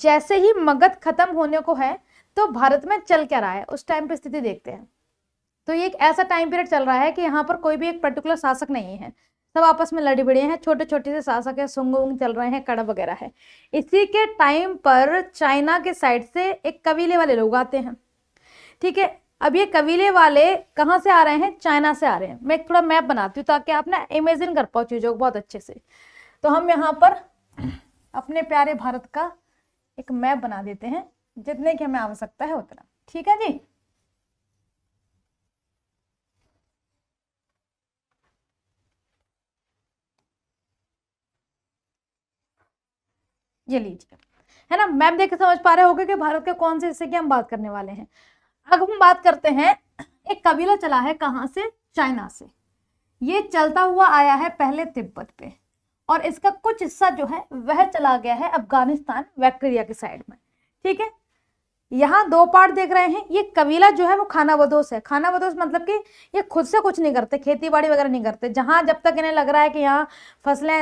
जैसे ही मगध खत्म होने को है तो भारत में चल क्या रहा है उस टाइम पे स्थिति देखते हैं। तो ये एक ऐसा टाइम पीरियड चल रहा है कि यहाँ पर कोई भी एक पर्टिकुलर शासक नहीं है, सब आपस में लड़ी भिड़े हैं, छोटे छोटे से शासक है, सुंग वुंग चल रहे हैं, कड़ा वगैरह है। इसी के टाइम पर चाइना के साइड से एक कबीले वाले लोग आते हैं, ठीक है। अब ये कबीले वाले कहाँ से आ रहे हैं, चाइना से आ रहे हैं। मैं एक थोड़ा मैप बनाती हूँ ताकि आप ना इमेजिन कर पाओ चीजों को बहुत अच्छे से। तो हम यहाँ पर अपने प्यारे भारत का एक मैप बना देते हैं, जितने की हमें आवश्यकता है उतना, ठीक है जी। ये लीजिए, है ना, मैप देख के समझ पा रहे होगे कि भारत के कौन से हिस्से की हम बात करने वाले हैं। अब हम बात करते हैं, एक कबीला चला है कहाँ से, चाइना से। ये चलता हुआ आया है पहले तिब्बत पे, और इसका कुछ हिस्सा जो है वह चला गया है अफगानिस्तान बैक्टीरिया के साइड में, ठीक है। यहाँ दो पार्ट देख रहे हैं। ये कबीला जो है वो खानाबदोश है। खानाबदोश मतलब कि ये खुद से कुछ नहीं करते, खेती बाड़ी वगैरह नहीं करते। जहाँ जब तक इन्हें लग रहा है कि यहाँ फसलें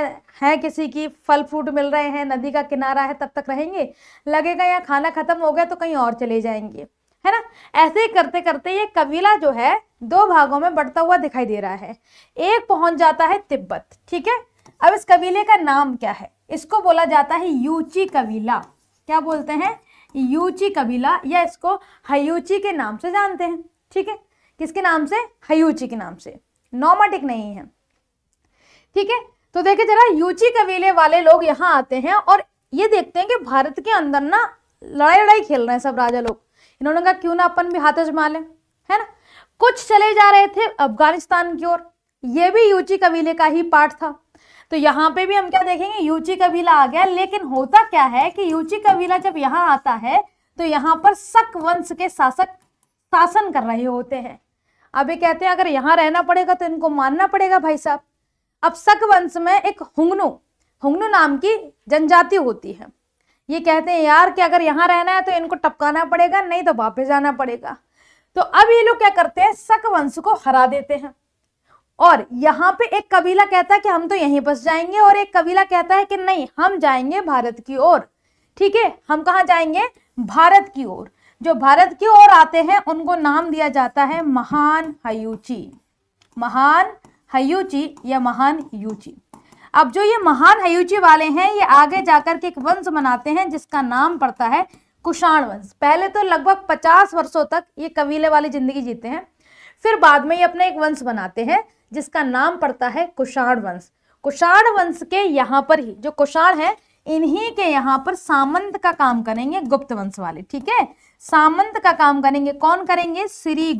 हैं, किसी की फल फ्रूट मिल रहे हैं, नदी का किनारा है, तब तक रहेंगे। लगेगा यहाँ खाना खत्म हो गया तो कहीं और चले जाएंगे, है ना। ऐसे ही करते करते ये कबीला जो है दो भागों में बढ़ता हुआ दिखाई दे रहा है। एक पहुंच जाता है तिब्बत, ठीक है। अब इस कबीले का नाम क्या है, इसको बोला जाता है यूची कबीला। क्या बोलते हैं, यूची कबीला, या इसको हयूची के नाम से जानते हैं, ठीक है। किसके नाम से, हयूची के नाम से, नॉमाटिक नहीं है, ठीक है। तो देखिए जरा, यूची कबीले वाले लोग यहाँ आते हैं और ये देखते हैं कि भारत के अंदर ना लड़ाई लड़ाई खेल रहे हैं सब राजा लोग। इन्होंने कहा क्यों ना अपन भी हाथ आजमा लें, है ना। कुछ चले जा रहे थे अफगानिस्तान की ओर, ये भी यूची कबीले का ही पार्ट था। तो यहाँ पे भी हम क्या देखेंगे, यूची कबीला आ गया। लेकिन होता क्या है कि यूची कबीला जब यहाँ आता है तो यहाँ पर शक वंश के शासक शासन कर रहे होते हैं। अब ये कहते हैं अगर यहाँ रहना पड़ेगा तो इनको मानना पड़ेगा भाई साहब। अब शक वंश में एक हुंगनू नाम की जनजाति होती है। ये कहते हैं यार कि अगर यहाँ रहना है तो इनको टपकाना पड़ेगा, नहीं तो वापस जाना पड़ेगा। तो अब ये लोग क्या करते हैं, शक वंश को हरा देते हैं। और यहाँ पे एक कबीला कहता है कि हम तो यहीं बस जाएंगे, और एक कबीला कहता है कि नहीं हम जाएंगे भारत की ओर, ठीक है। हम कहाँ जाएंगे, भारत की ओर। जो भारत की ओर आते हैं उनको नाम दिया जाता है महान हयूची, महान हयूची या महान यूची। अब जो ये महान हयूची वाले हैं ये आगे जाकर के एक वंश बनाते हैं जिसका नाम पड़ता है कुषाण वंश। पहले तो लगभग 50 वर्षों तक ये कबीले वाली जिंदगी जीते हैं, फिर बाद में ये अपना एक वंश बनाते हैं जिसका नाम पड़ता है कुषाण वंश। कुषाण वंश के यहाँ पर ही जो कुषाण है, इन्हीं के यहाँ पर सामंत का काम करेंगे गुप्त वंश वाले, ठीक है। सामंत का काम करेंगे, कौन करेंगे, श्री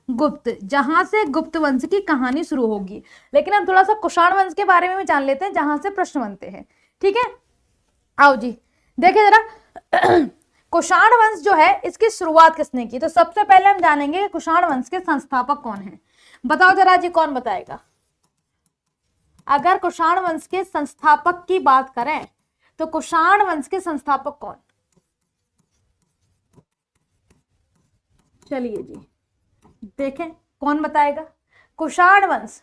गुप्त, जहां से गुप्त वंश की कहानी शुरू होगी। लेकिन हम थोड़ा सा कुषाण वंश के बारे में भी जान लेते हैं जहां से प्रश्न बनते हैं, ठीक है। आओ जी देखिए जरा कुषाण वंश जो है इसकी शुरुआत किसने की। तो सबसे पहले हम जानेंगे कुषाण वंश के संस्थापक कौन है। बताओ जरा जी, कौन बताएगा। अगर कुषाण वंश के संस्थापक की बात करें तो कुषाण वंश के संस्थापक कौन, चलिए जी देखें कौन बताएगा। कुषाण वंश,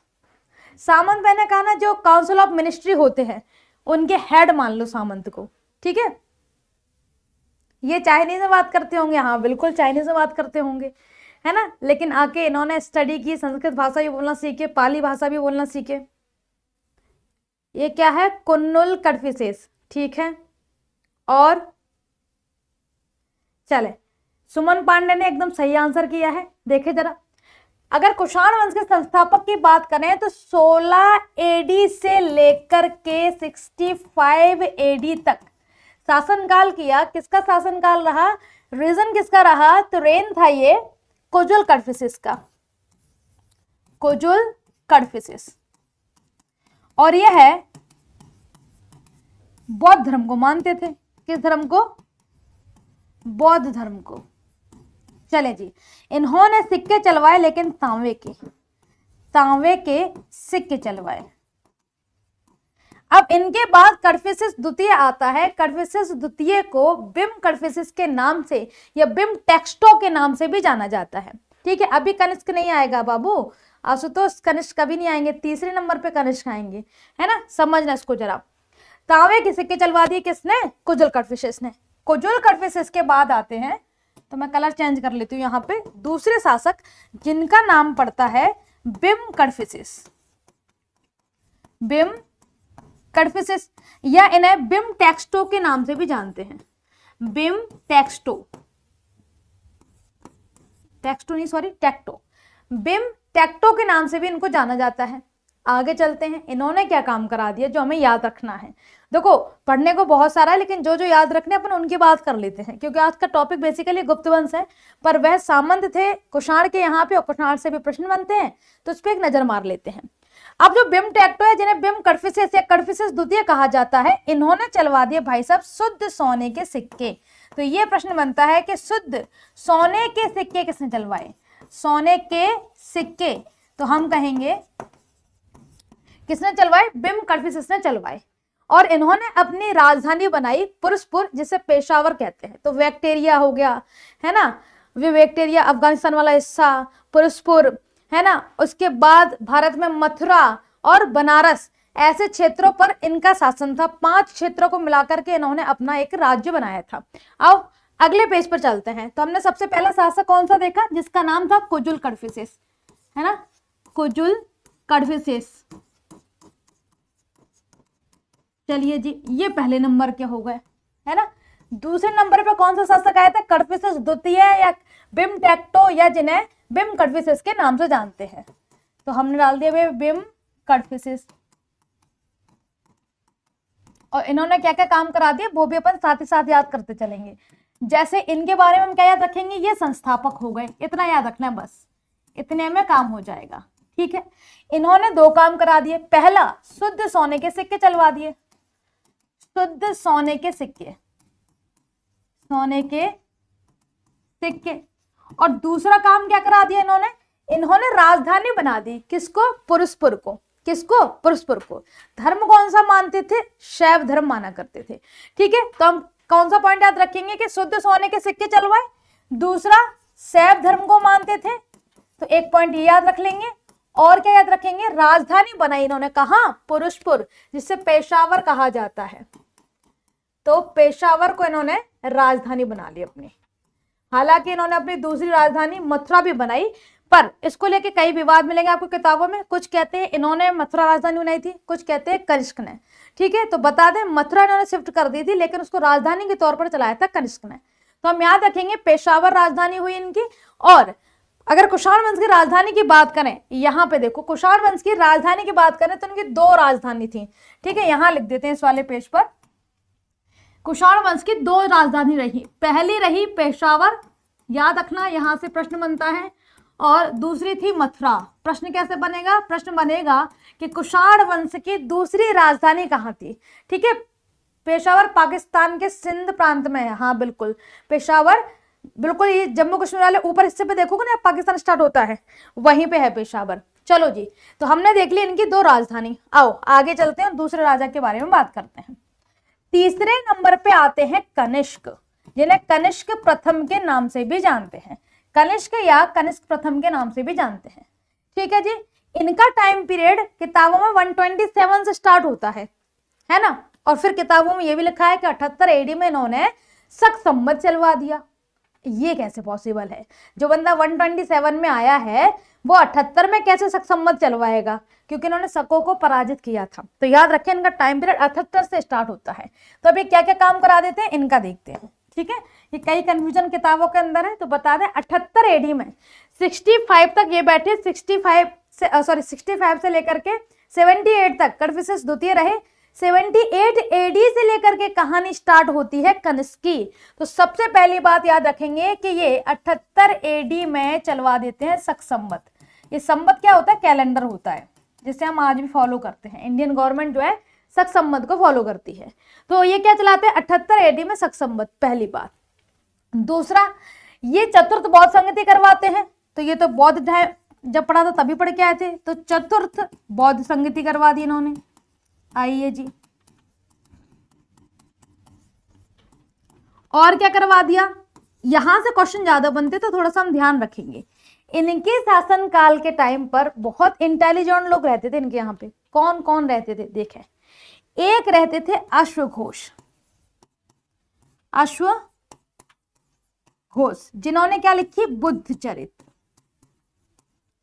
सामंत मैंने कहा ना जो काउंसिल ऑफ मिनिस्ट्री होते हैं उनके हेड मान लो सामंत को, ठीक है। ये चाइनीज में बात करते होंगे, हाँ बिल्कुल चाइनीज में बात करते होंगे, है ना। लेकिन आके इन्होंने स्टडी की, संस्कृत भाषा भी बोलना सीखे, पाली भाषा भी बोलना सीखे। ये क्या है, कुन्नुल कड़फिसेस, ठीक है। और चले, सुमन पांडे ने एकदम सही आंसर किया है। देखे जरा, अगर कुषाण वंश के संस्थापक की बात करें तो 16 एडी से लेकर के 65 एडी तक शासनकाल किया। किसका शासनकाल रहा, रीजन किसका रहा, तो रेन था ये कुजुल कड़फिसेस का, कुजुल कड़फिसेस। और यह है बौद्ध धर्म को मानते थे। किस धर्म को, बौद्ध धर्म को। चले जी, इन्होंने सिक्के चलवाए, लेकिन तांबे के सिक्के चलवाए। अब इनके बाद कड़फिसेस द्वितीय आता है। कड़फिसेस द्वितीय को बिम कड़फिसेस के नाम से या बिम टेक्स्टो के नाम से भी जाना जाता है, ठीक है। अभी कनिष्क नहीं आएगा बाबू, आशुतोष कनिष्क कभी नहीं आएंगे, तीसरे नंबर पे कनिष्क आएंगे, है ना। समझना इसको जरा। तांबे के सिक्के चलवा दिए किसने? कुजुल कड़फिसेस ने। कुजुल कड़फिसेस के बाद आते हैं, तो मैं कलर चेंज कर लेती हूँ यहाँ पे, दूसरे शासक जिनका नाम पड़ता है बिम कड़फिसेस। बिम कड़फिसेस, या इन्हें बिम टेक्सटो के नाम से भी जानते हैं। बिम टेक्सटो, टेक्सटो नहीं सॉरी टेक्टो, बिम टेक्टो के नाम से भी इनको जाना जाता है। आगे चलते हैं, इन्होंने क्या काम करा दिया जो हमें याद रखना है। देखो पढ़ने को बहुत सारा है, लेकिन जो जो याद रखने अपन उनकी बात कर लेते हैं, क्योंकि आज का टॉपिक बेसिकली गुप्त वंश है। पर वह सामंत थे कुषाण के यहाँ पे, और कुषाण से भी प्रश्न बनते हैं, तो उस पर एक नजर मार लेते हैं। अब जो बिम टेक्टो है, जिन्हें बिम कड़फिसेस या कड़फिसेस द्वितीय कहा जाता है, इन्होंने चलवा दिए भाई साहब शुद्ध सोने के सिक्के। तो ये प्रश्न बनता है कि शुद्ध सोने के सिक्के किसने चलवाए? सोने के सिक्के तो हम कहेंगे किसने चलवाए? बिम कड़फिसेस ने चलवाए। और इन्होंने अपनी राजधानी बनाई पुरस्पुर, जिसे पेशावर कहते हैं। तो वैक्टेरिया हो गया है ना, वैक्टेरिया अफगानिस्तान वाला हिस्सा, पुरस्पुर है ना, उसके बाद भारत में मथुरा और बनारस, ऐसे क्षेत्रों पर इनका शासन था। 5 क्षेत्रों को मिलाकर के इन्होंने अपना एक राज्य बनाया था। आओ अगले पेज पर चलते हैं। तो हमने सबसे पहला शासक कौन सा देखा? जिसका नाम था कुजुल कड़फिसेस, है ना, कुजुल कड़फिसेस। चलिए जी, ये पहले नंबर के हो गए, है ना। दूसरे नंबर पे कौन सा शासक आया था? कड़फिसेस द्वितीय या बिम टेक्टो, या जिन्हें बिम कड़फिसेस के नाम से जानते हैं। तो हमने डाल दिया बिम कड़फिसेस। और इन्होंने क्या क्या काम करा दिया वो भी अपन साथ ही साथ याद करते चलेंगे। जैसे इनके बारे में हम क्या याद रखेंगे? ये संस्थापक हो गए, इतना याद रखना है बस, इतने में काम हो जाएगा। ठीक है, इन्होंने 2 काम करा दिए। पहला, शुद्ध सोने के सिक्के चलवा दिए, शुद्ध सोने के सिक्के, सोने के सिक्के। और दूसरा काम क्या करा दिया इन्होंने? इन्होंने राजधानी बना दी। किसको? पुरस्पुर को। किसको? पुरस्पुर को। धर्म कौन सा मानते थे? शैव धर्म माना करते थे। ठीक है, तो हम कौन सा पॉइंट याद रखेंगे कि शुद्ध सोने के सिक्के चलवाए, दूसरा शैव धर्म को मानते थे, तो एक पॉइंट ये याद रख लेंगे। और क्या याद रखेंगे? राजधानी बनाई इन्होंने, कहां? पुरस्पुर, जिसे पेशावर कहा जाता है। तो पेशावर को इन्होंने राजधानी बना ली अपनी। हालांकि इन्होंने अपनी दूसरी राजधानी मथुरा भी बनाई, पर इसको लेके कई विवाद मिलेंगे आपको किताबों में। कुछ कहते हैं इन्होंने मथुरा राजधानी बनाई थी, कुछ कहते हैं कनिष्क ने। ठीक है, तो बता दें मथुरा इन्होंने शिफ्ट कर दी थी, लेकिन उसको राजधानी के तौर पर चलाया था कनिष्क ने। तो हम याद रखेंगे पेशावर राजधानी हुई इनकी। और अगर कुषाण वंश की राजधानी की बात करें, यहाँ पे देखो कुषाण वंश की राजधानी की बात करें तो इनकी 2 राजधानी थी। ठीक है, यहाँ लिख देते हैं इस वाले पेज पर। कुषाण वंश की 2 राजधानी रही। पहली रही पेशावर, याद रखना, यहां से प्रश्न बनता है। और दूसरी थी मथुरा। प्रश्न कैसे बनेगा? प्रश्न बनेगा कि कुषाण वंश की दूसरी राजधानी कहाँ थी। ठीक है, पेशावर पाकिस्तान के सिंध प्रांत में है। हाँ बिल्कुल, पेशावर बिल्कुल, ये जम्मू कश्मीर वाले ऊपर हिस्से पे देखोगे ना, पाकिस्तान स्टार्ट होता है, वहीं पे है पेशावर। चलो जी, तो हमने देख ली इनकी 2 राजधानी। आओ आगे चलते हैं, दूसरे राजा के बारे में बात करते हैं। तीसरे नंबर पे आते हैं कनिष्क, जिन्हें कनिष्क प्रथम के नाम से भी जानते हैं। कनिष्क या कनिष्क प्रथम के नाम से भी जानते हैं। ठीक है जी, इनका टाइम पीरियड किताबों में 127 से स्टार्ट होता है ना। और फिर किताबों में यह भी लिखा है कि 78 एडी में इन्होंने शक संवत चलवा दिया। ये कैसे पॉसिबल है? जो बंदा 127 में आया है वो 78 में कैसे शक संवत चलवाएगा? क्योंकि इन्होंने शकों को पराजित किया था। तो याद रखें इनका टाइम पीरियड 78 से स्टार्ट होता है। तो अभी क्या क्या काम करा देते हैं इनका देखते हैं। ठीक है, ये कई कंफ्यूजन किताबों के अंदर है, तो बता दें 78 एडी में 65 तक ये बैठे, 65 से लेकर के 78 तक कड़फिसेस द्वितीय रहे। 78 एडी से लेकर के कहानी स्टार्ट होती है कनिष्क की। तो सबसे पहली बात याद रखेंगे कि ये 78 एडी में चलवा देते हैं शक संवत। ये संवत क्या होता है? कैलेंडर होता है, जिसे हम आज भी फॉलो करते हैं। इंडियन गवर्नमेंट जो है शक संवत को फॉलो करती है। तो ये क्या चलाते हैं? 78 एडी में शक संवत, पहली बात। दूसरा, ये चतुर्थ बौद्ध संगति करवाते हैं। तो ये तो बौद्ध जब पढ़ा था तभी पढ़ के आए थे। तो चतुर्थ बौद्ध संगति करवा दी इन्होंने। आइए जी, और क्या करवा दिया? यहां से क्वेश्चन ज्यादा बनते तो थोड़ा सा हम ध्यान रखेंगे। इनके शासन काल के टाइम पर बहुत इंटेलिजेंट लोग रहते थे इनके यहाँ पे। कौन कौन रहते थे? देखें, एक रहते थे अश्वघोष, अश्वघोष, जिन्होंने क्या लिखी, बुद्ध चरित्र,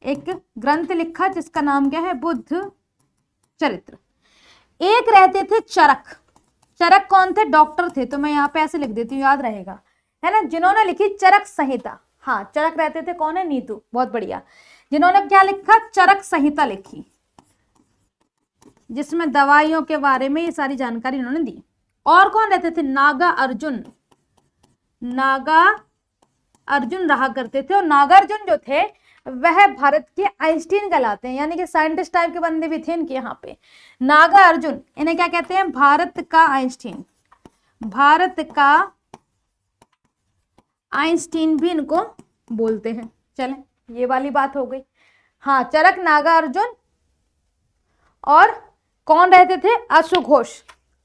एक ग्रंथ लिखा जिसका नाम क्या है, बुद्ध चरित्र। एक रहते थे चरक, चरक कौन थे, डॉक्टर थे, तो मैं यहाँ पे ऐसे लिख देती हूँ, याद रहेगा, है ना, जिन्होंने लिखी चरक संहिता। हाँ, चरक रहते थे, कौन है, नीतू, बहुत बढ़िया। जिन्होंने क्या लिखा, चरक संहिता लिखी, जिसमें दवाइयों के बारे में ये सारी जानकारी इन्होंने दी। और कौन रहते थे, नागा अर्जुन, नागा अर्जुन रहा करते थे। और नागार्जुन जो थे वह भारत के आइंस्टीन कहलाते हैं, यानी कि साइंटिस्ट टाइप के बंदे भी थे इनके यहाँ पे। नागा अर्जुन, इन्हें क्या कहते हैं, भारत का आइंस्टीन, भारत का आइंस्टीन भी इनको बोलते हैं। चलें, ये वाली बात हो गई। हाँ, चरक, नागा अर्जुन, और कौन रहते थे, अश्वघोष।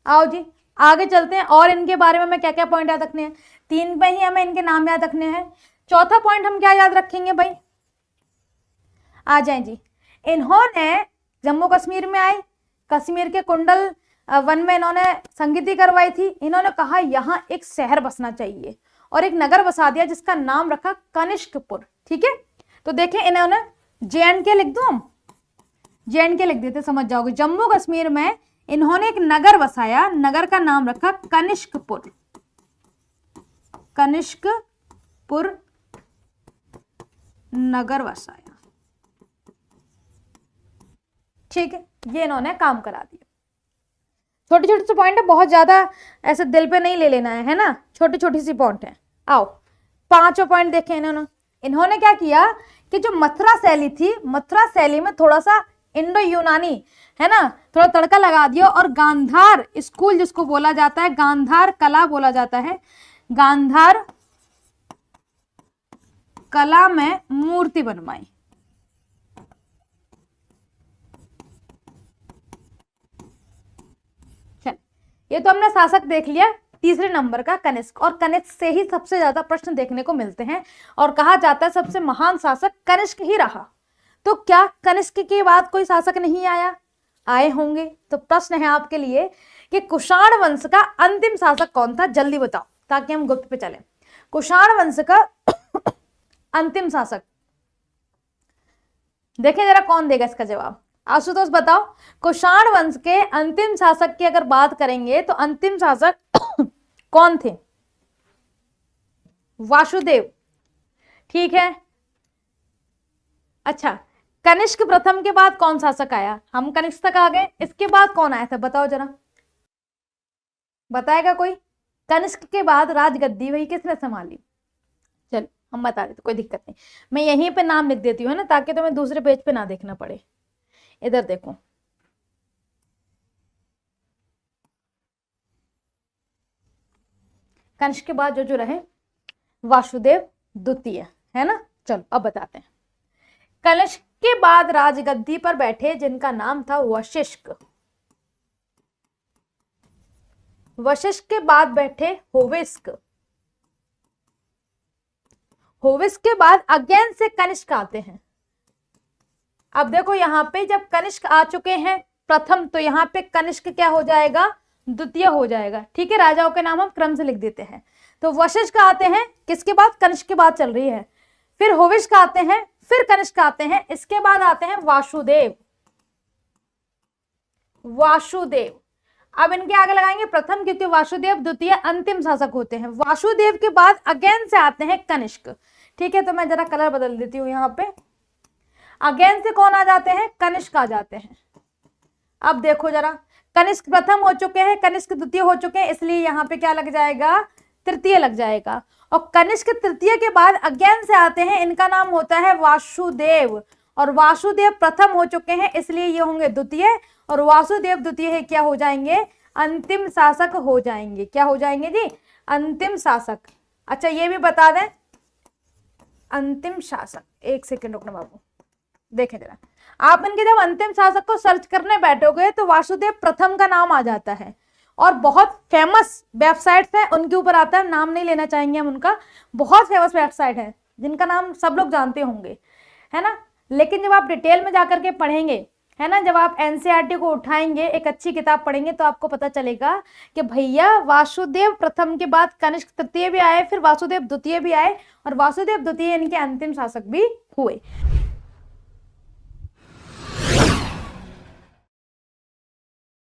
आओ जी आगे चलते हैं, और इनके बारे में हमें क्या क्या पॉइंट याद रखने हैं, 3 पे ही हमें इनके नाम याद रखने हैं। चौथा पॉइंट हम क्या याद रखेंगे भाई, आ जाएं जी। इन्होंने जम्मू कश्मीर में आए, कश्मीर के कुंडल वन में इन्होंने संगीति करवाई थी। इन्होंने कहा यहाँ एक शहर बसना चाहिए और एक नगर बसा दिया जिसका नाम रखा कनिष्कपुर। ठीक है, तो देखें इन्होंने JNK लिख दूं, हम JNK लिख देते, समझ जाओगे। जम्मू कश्मीर में इन्होंने एक नगर बसाया, नगर का नाम रखा कनिष्कपुर, कनिष्कपुर नगर बसाया। ठीक है, ये इन्होंने काम करा दिया। छोटे छोटे से पॉइंट है, बहुत ज्यादा ऐसे दिल पे नहीं ले लेना है ना, छोटी छोटी सी पॉइंट है। आओ 5वां पॉइंट देखें। इन्होंने क्या किया कि जो मथुरा शैली थी, मथुरा शैली में थोड़ा सा इंडो यूनानी, है ना, थोड़ा तड़का लगा दिया, और गांधार स्कूल जिसको बोला जाता है, गांधार कला बोला जाता है, गांधार कला में मूर्ति बनवाई। ये तो हमने शासक देख लिया, तीसरे नंबर का कनिष्क, और कनिष्क से ही सबसे ज्यादा प्रश्न देखने को मिलते हैं, और कहा जाता है सबसे महान शासक कनिष्क ही रहा। तो क्या कनिष्क के बाद कोई शासक नहीं आया, आए होंगे। तो प्रश्न है आपके लिए कि कुषाण वंश का अंतिम शासक कौन था, जल्दी बताओ ताकि हम गुप्त पे चले। कुषाण वंश का अंतिम शासक, देखिए जरा कौन देगा इसका जवाब, आशुतोष बताओ। कुषाण वंश के अंतिम शासक की अगर बात करेंगे तो अंतिम शासक कौन थे, वासुदेव। ठीक है, अच्छा, कनिष्क प्रथम के बाद कौन शासक आया, हम कनिष्क तक आ गए, इसके बाद कौन आया था बताओ जरा, बताएगा कोई। कनिष्क के बाद राजगद्दी वही किसने संभाली, चल हम बता देते, कोई दिक्कत नहीं, मैं यहीं पे नाम लिख देती हूँ ना, ताकि तुम्हें दूसरे पेज पे ना देखना पड़े। इधर देखो, कनिष्क के बाद जो रहे वासुदेव द्वितीय, है ना। चलो अब बताते हैं। कनिष्क के बाद राजगद्दी पर बैठे जिनका नाम था वशिष्ठ, वशिष्ठ के बाद बैठे होविस्क, होविस्क के बाद अगेन से कनिष्क आते हैं। अब देखो यहाँ पे जब कनिष्क आ चुके हैं प्रथम, तो यहाँ पे कनिष्क क्या हो जाएगा, द्वितीय हो जाएगा। ठीक है, राजाओं के नाम हम क्रम से लिख देते हैं। तो वशिष्ठ आते हैं किसके बाद, कनिष्क के बाद चल रही है, फिर होविष्क आते हैं, फिर कनिष्क आते हैं, इसके बाद आते हैं वासुदेव, वासुदेव। अब इनके आगे लगाएंगे प्रथम, क्योंकि वासुदेव द्वितीय अंतिम शासक होते हैं। वासुदेव के बाद अगेन से आते हैं कनिष्क। ठीक है, तो मैं जरा कलर बदल देती हूँ यहाँ पे। अगेन से कौन आ जाते हैं, कनिष्क आ जाते हैं। अब देखो जरा, कनिष्क प्रथम हो चुके हैं, कनिष्क द्वितीय हो चुके हैं, इसलिए यहाँ पे क्या लग जाएगा, तृतीय लग जाएगा। और कनिष्क तृतीय के बाद अगेन से आते हैं, इनका नाम होता है वासुदेव, और वासुदेव प्रथम हो चुके हैं, इसलिए ये होंगे द्वितीय, और वासुदेव द्वितीय है क्या हो जाएंगे, अंतिम शासक हो जाएंगे। क्या हो जाएंगे जी, अंतिम शासक। अच्छा ये भी बता दें, अंतिम शासक, एक सेकंड रुकना बाबू, देखें जरा, आप इनके जब अंतिम शासक को सर्च करने बैठोगे तो वासुदेव प्रथम का नाम आ जाता है, और बहुत फेमस वेबसाइट्स है उनके ऊपर आता है, नाम नहीं लेना चाहेंगे हम उनका, बहुत फेमस वेबसाइट है जिनका नाम सब लोग जानते होंगे, है ना। लेकिन जब आप डिटेल में जाकर के पढ़ेंगे, है ना। जब आप एनसीईआरटी को उठाएंगे, एक अच्छी किताब पढ़ेंगे, तो आपको पता चलेगा कि भैया वासुदेव प्रथम के बाद कनिष्क तृतीय भी आए, फिर वासुदेव द्वितीय भी आए, और वासुदेव द्वितीय इनके अंतिम शासक भी हुए।